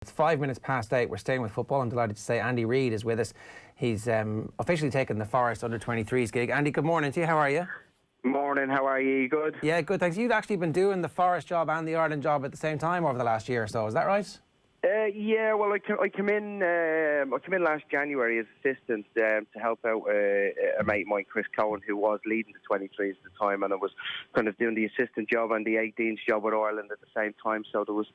It's 8:05. We're staying with football. I'm delighted to say Andy Reid is with us. He's officially taken the Forest under-23s gig. Andy, good morning to you. How are you? Morning, how are you? Good? Yeah, good, thanks. You've actually been doing the Forest job and the Ireland job at the same time over the last year or so, is that right? Yeah, well, I came in last January as assistant to help out a mate of mine, Chris Cohen, who was leading the 23s at the time, and I was kind of doing the assistant job and the 18s job with Ireland at the same time. So there was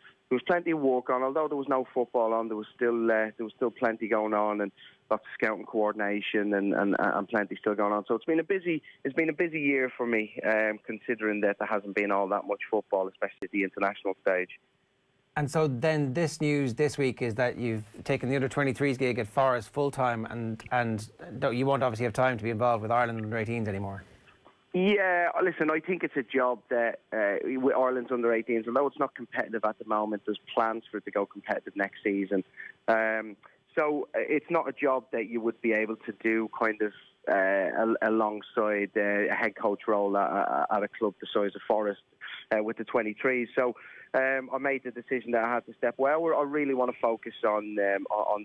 plenty of work on. Although there was no football on, there was still plenty going on, and lots of scouting coordination and plenty still going on. So it's been a busy year for me, considering that there hasn't been all that much football, especially at the international stage. And so then this news this week is that you've taken the under-23s gig at Forest full-time and you won't obviously have time to be involved with Ireland under-18s anymore. Yeah, listen, I think it's a job that with Ireland's under-18s, although it's not competitive at the moment, there's plans for it to go competitive next season. So it's not a job that you would be able to do kind of alongside a head coach role at a club the size of Forest with the 23s. So I made the decision that I had to step away. I really want to focus on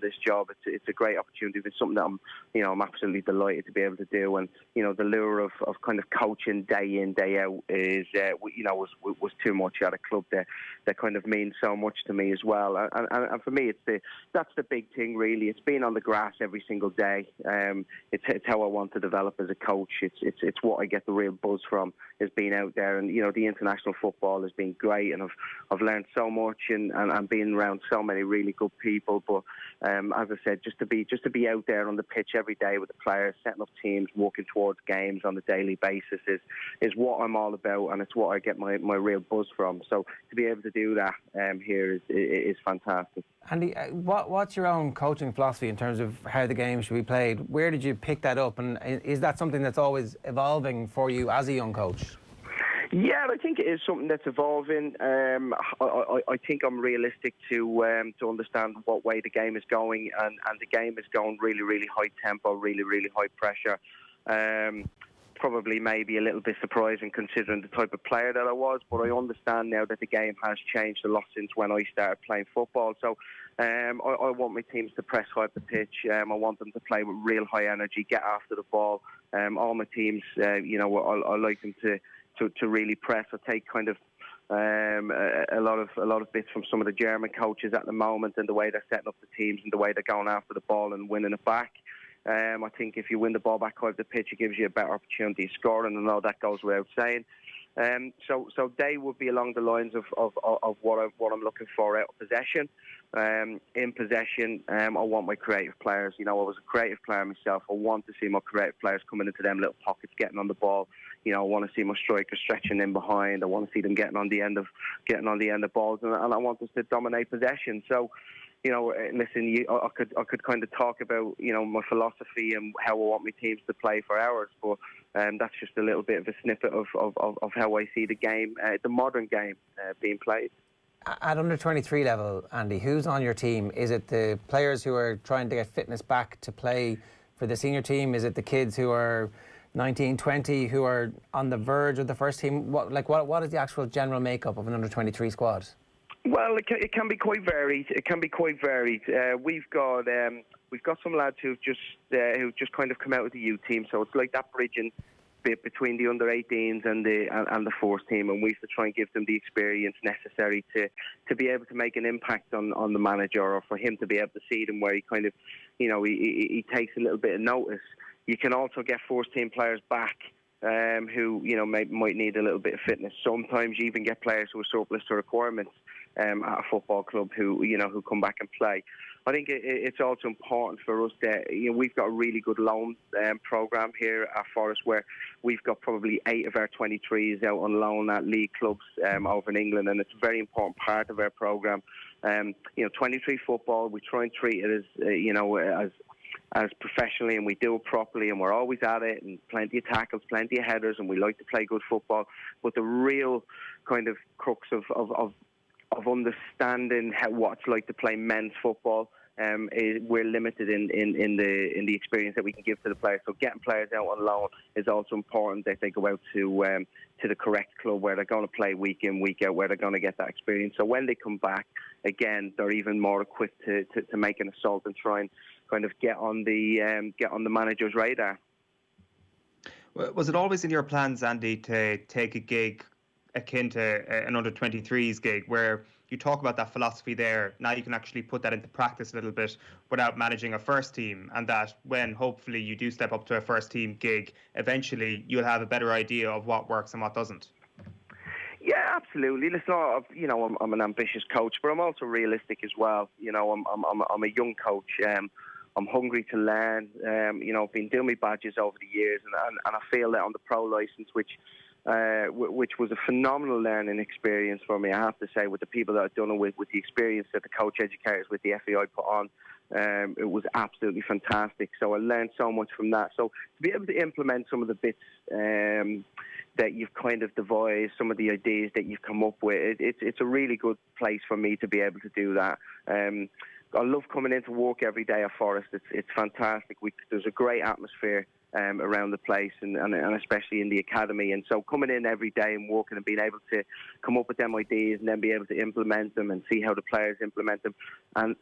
this job. It's a great opportunity. It's something that I'm absolutely delighted to be able to do. And the lure of kind of coaching day in, day out is was too much at a club that kind of means so much to me as well. And for me, that's the big thing really. It's being on the grass every single day. It's how I want to develop as a coach. It's what I get the real buzz from, is being out there. And the international football has been great, and I've learned so much and been around so many really good people. But as I said, just to be out there on the pitch every day with the players, setting up teams, working towards games on a daily basis is what I'm all about, and it's what I get my real buzz from. So to be able to do that here is fantastic. Andy, what's your own coaching philosophy in terms of how the game should be played? Where did you pick that up, and is that something that's always evolving for you as a young coach? Yeah, I think it is something that's evolving. I think I'm realistic to understand what way the game is going, and the game is going really, really high tempo, really, really high pressure. Probably maybe a little bit surprising considering the type of player that I was, but I understand now that the game has changed a lot since when I started playing football. So I want my teams to press high up the pitch. I want them to play with real high energy, get after the ball. All my teams, I like them to really press. I take kind of a lot of bits from some of the German coaches at the moment, and the way they're setting up the teams and the way they're going after the ball and winning it back. I think if you win the ball back high up the pitch, it gives you a better opportunity to score, and I know that goes without saying. So they would be along the lines of what I'm looking for out of possession. In possession, I want my creative players. I was a creative player myself. I want to see my creative players coming into them little pockets, getting on the ball. I want to see my strikers stretching in behind. I want to see them getting on the end of balls, and I want us to dominate possession. So, listen, I could kind of talk about my philosophy and how I want my teams to play for hours, but that's just a little bit of a snippet of how I see the game, the modern game, being played. At under-23 level, Andy, who's on your team? Is it the players who are trying to get fitness back to play for the senior team? Is it the kids who are 19, 20 who are on the verge of the first team? What is the actual general makeup of an under-23 squad? Well, it can be quite varied. We've got some lads who've just kind of come out of the youth team, so it's like that bridging bit between the under-18s and the first team, and we have to try and give them the experience necessary to be able to make an impact on the manager, or for him to be able to see them where he kind of he takes a little bit of notice. You can also get first team players back who might need a little bit of fitness. Sometimes you even get players who are surplus to requirements at a football club who come back and play. I think it's also important for us that we've got a really good loan program here at Forest, where we've got probably 8 of our 23s out on loan at league clubs over in England, and it's a very important part of our program. 23 football, we try and treat it as professionally, and we do it properly, and we're always at it, and plenty of tackles, plenty of headers, and we like to play good football. But the real kind of crux of understanding what it's like to play men's football we're limited in the experience that we can give to the players. So getting players out on loan is also important, that they go out to the correct club where they're going to play week in, week out, where they're going to get that experience. So when they come back, again, they're even more equipped to make an assault and try and kind of get on the manager's radar. Was it always in your plans, Andy, to take a gig akin to an under-23s gig, where you talk about that philosophy there, now you can actually put that into practice a little bit without managing a first team, and that when hopefully you do step up to a first team gig, eventually you'll have a better idea of what works and what doesn't? Yeah, absolutely. Listen, I'm an ambitious coach, but I'm also realistic as well. I'm a young coach. I'm hungry to learn. I've been doing my badges over the years, and I feel that on the pro license, which was a phenomenal learning experience for me, I have to say, with the people that I've done it with the experience that the coach educators with the FAI put on. It was absolutely fantastic. So I learned so much from that. So to be able to implement some of the bits that you've kind of devised, some of the ideas that you've come up with, it's a really good place for me to be able to do that. I love coming into work every day at Forest. It's fantastic. There's a great atmosphere around the place, and especially in the academy. And so coming in every day and working and being able to come up with them ideas and then be able to implement them and see how the players implement them, and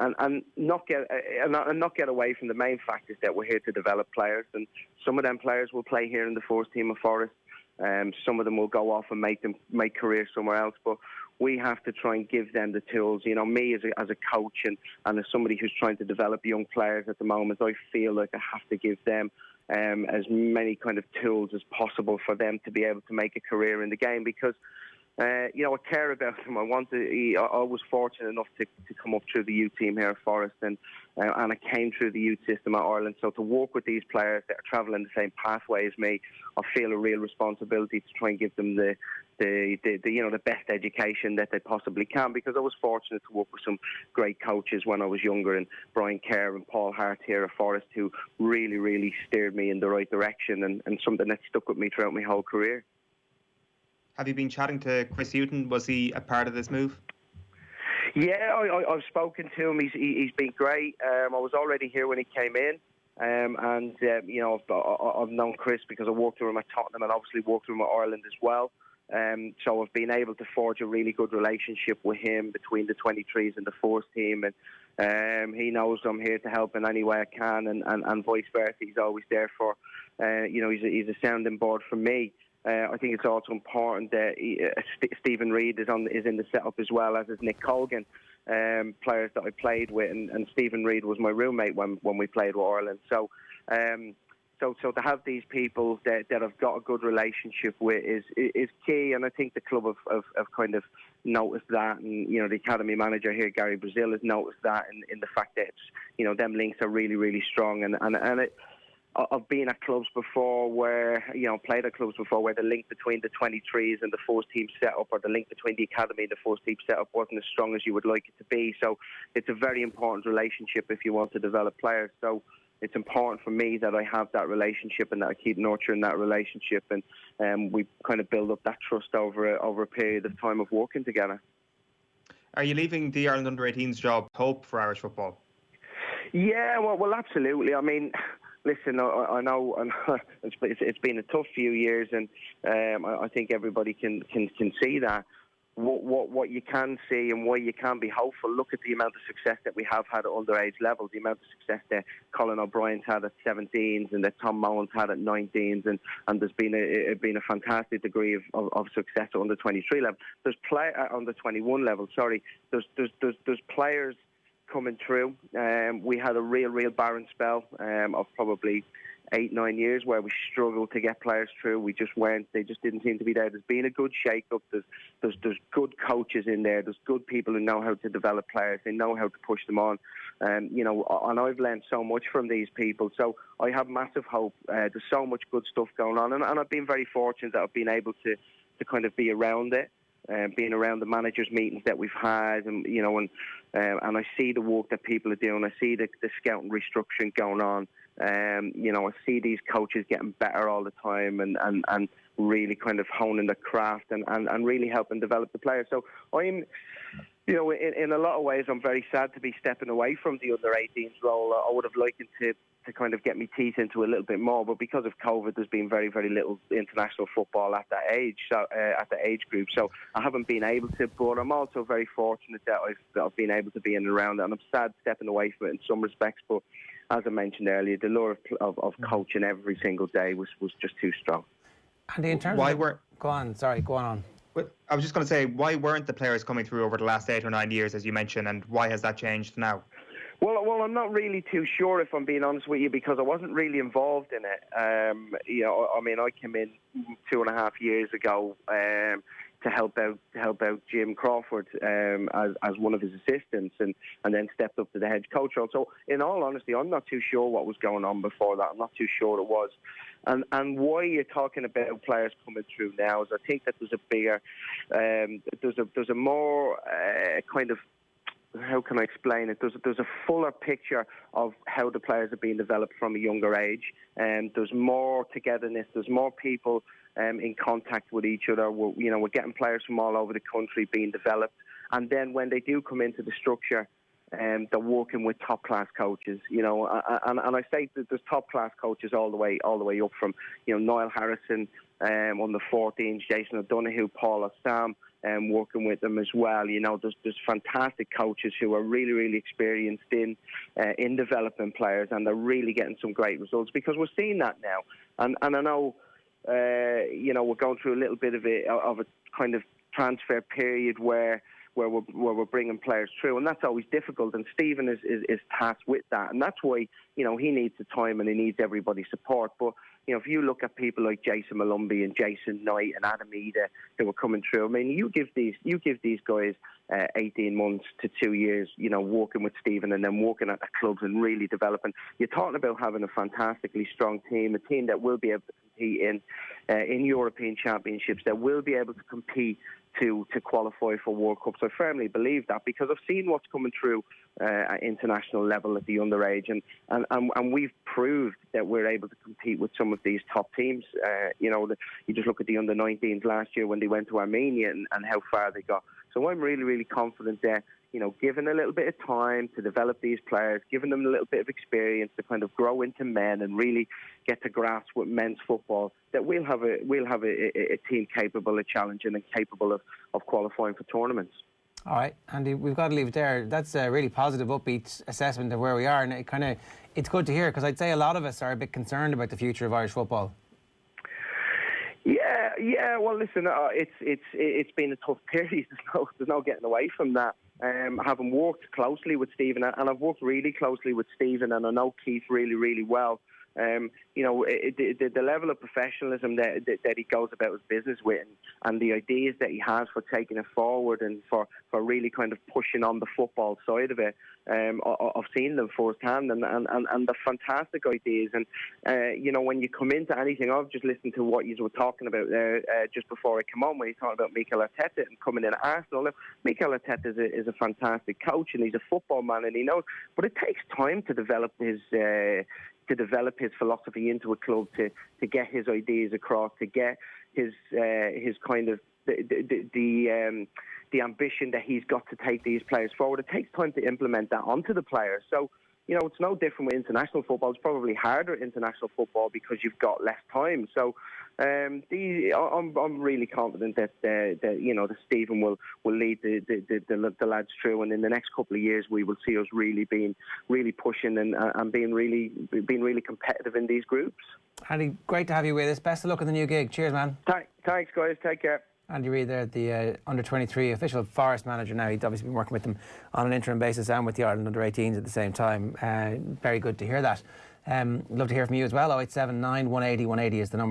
not get away from the main fact is that we're here to develop players, and some of them players will play here in the first team of Forest. Some of them will go off and make careers somewhere else, but we have to try and give them the tools. Me as a coach and as somebody who's trying to develop young players at the moment, I feel like I have to give them as many kind of tools as possible for them to be able to make a career in the game, because I care about them. I was fortunate enough to come up through the youth team here at Forest, and I came through the youth system at Ireland. So to work with these players that are travelling the same pathway as me, I feel a real responsibility to try and give them the best education that they possibly can, because I was fortunate to work with some great coaches when I was younger, and Brian Kerr and Paul Hart here at Forest, who really, really steered me in the right direction, and something that stuck with me throughout my whole career. Have you been chatting to Chris Hughton? Was he a part of this move? Yeah, I've spoken to him. He's been great. I was already here when he came in. I've known Chris because I worked with him at Tottenham and obviously worked with him at Ireland as well. So I've been able to forge a really good relationship with him between the 23s and the first team, and he knows I'm here to help in any way I can, and vice versa. He's always there for, he's a sounding board for me. I think it's also important that Stephen Reid is in the setup as well, as is Nick Colgan, players that I played with, and Stephen Reid was my roommate when we played with Ireland. So to have these people that I've got a good relationship with is key, and I think the club have kind of noticed that, and the academy manager here, Gary Brazil, has noticed that in the fact that them links are really, really strong, and I've been at clubs before where, played at clubs before where the link between the 23s and the first team setup, or the link between the academy and the first team setup, wasn't as strong as you would like it to be. So it's a very important relationship if you want to develop players. So it's important for me that I have that relationship and that I keep nurturing that relationship, and we kind of build up that trust over a period of time of working together. Are you leaving the Ireland Under-18s job hope for Irish football? Yeah, well, absolutely. I mean, listen, I know it's been a tough few years, and I think everybody can see that. What you can see and why you can be hopeful, look at the amount of success that we have had at underage level, the amount of success that Colin O'Brien's had at 17s and that Tom Mowan's had at 19s, and there's been a fantastic degree of success at under 23 level. There's under 21 level. Sorry, there's players coming through. We had a real barren spell of probably 8-9 years where we struggled to get players through. They just didn't seem to be there. There's been a good shake-up. There's good coaches in there. There's good people who know how to develop players. They know how to push them on. And I've learned so much from these people. So I have massive hope. There's so much good stuff going on. And I've been very fortunate that I've been able to kind of be around it. Being around the managers' meetings that we've had, and I see the work that people are doing. I see the scouting restructuring going on. I see these coaches getting better all the time, and really kind of honing the craft and really helping develop the players. So I'm You know, in a lot of ways, I'm very sad to be stepping away from the under-18s role. I would have liked to kind of get my teeth into a little bit more, but because of COVID, there's been very, very little international football at that age, at the age group. So I haven't been able to. But I'm also very fortunate that I've been able to be in and around it, and I'm sad stepping away from it in some respects. But as I mentioned earlier, the lure of coaching every single day was just too strong. And in terms go on. I was just going to say, why weren't the players coming through over the last 8 or 9 years, as you mentioned, and why has that changed now? Well, I'm not really too sure, if I'm being honest with you, because I wasn't really involved in it. You know, I mean, I came in 2.5 years ago to help out Jim Crawford as one of his assistants, and then stepped up to the head coach role. So, in all honesty, I'm not too sure what was going on before that. I'm not too sure it was. And why you're talking about players coming through now is I think that there's a bigger, there's a more kind of, how can I explain it? There's a fuller picture of how the players are being developed from a younger age, and there's more togetherness. There's more people in contact with each other. We're getting players from all over the country being developed, and then when they do come into the structure, they're working with top class coaches. You know, and I say that there's top class coaches all the way up from, you know, Niall Harrison on the 14s, Jason O'Donoghue, Paul Sam. Working with them as well. You know, there's fantastic coaches who are really, really experienced in developing players, and they're really getting some great results, because we're seeing that now. And I know, you know, we're going through a little bit of a kind of transfer period where we're bringing players through, and that's always difficult. And Stephen is tasked with that, and that's why, you know, he needs the time and he needs everybody's support. But you know, if you look at people like Jason Malumbi and Jason Knight and Adam Ida who were coming through, I mean, you give these guys 18 months to 2 years, you know, working with Stephen and then working at the clubs and really developing. You're talking about having a fantastically strong team, a team that will be able to compete in European championships, that will be able to compete to qualify for World Cups. I firmly believe that, because I've seen what's coming through at international level at the underage, and we've proved that we're able to compete with some of these top teams. You know, you just look at the under-19s last year when they went to Armenia and how far they got. So I'm really, really confident that, you know, given a little bit of time to develop these players, giving them a little bit of experience to kind of grow into men and really get to grasp with men's football, that we'll have a team capable of challenging and capable of qualifying for tournaments. All right, Andy, we've got to leave it there. That's a really positive, upbeat assessment of where we are, and it's good to hear, because I'd say a lot of us are a bit concerned about the future of Irish football. Yeah. Well, listen, it's been a tough period. There's no getting away from that. Having worked closely with Stephen, and I've worked really closely with Stephen, and I know Keith really, really well. You know, the level of professionalism that he goes about his business with, and the ideas that he has for taking it forward and for really kind of pushing on the football side of it, I've seen them firsthand, and they're fantastic ideas. And you know, when you come into anything, I've just listened to what you were talking about there just before I came on, when you talked about Mikel Arteta and coming in at Arsenal. Now, Mikel Arteta is a fantastic coach, and he's a football man, and he knows, but it takes time to develop his philosophy into a club, to get his ideas across, to get his kind of the ambition that he's got to take these players forward. It takes time to implement that onto the players. So, you know, it's no different with international football. It's probably harder international football because you've got less time. So, I'm really confident that you know, that Stephen will lead the lads through, and in the next couple of years we will see us really pushing and being really competitive in these groups. Andy, great to have you with us. Best of luck in the new gig. Cheers, man. Thanks, guys. Take care. Andy Reid there, the under-23 official Forest manager now. He's obviously been working with them on an interim basis and with the Ireland under-18s at the same time. Very good to hear that. Love to hear from you as well. 0879 180 180 is the number.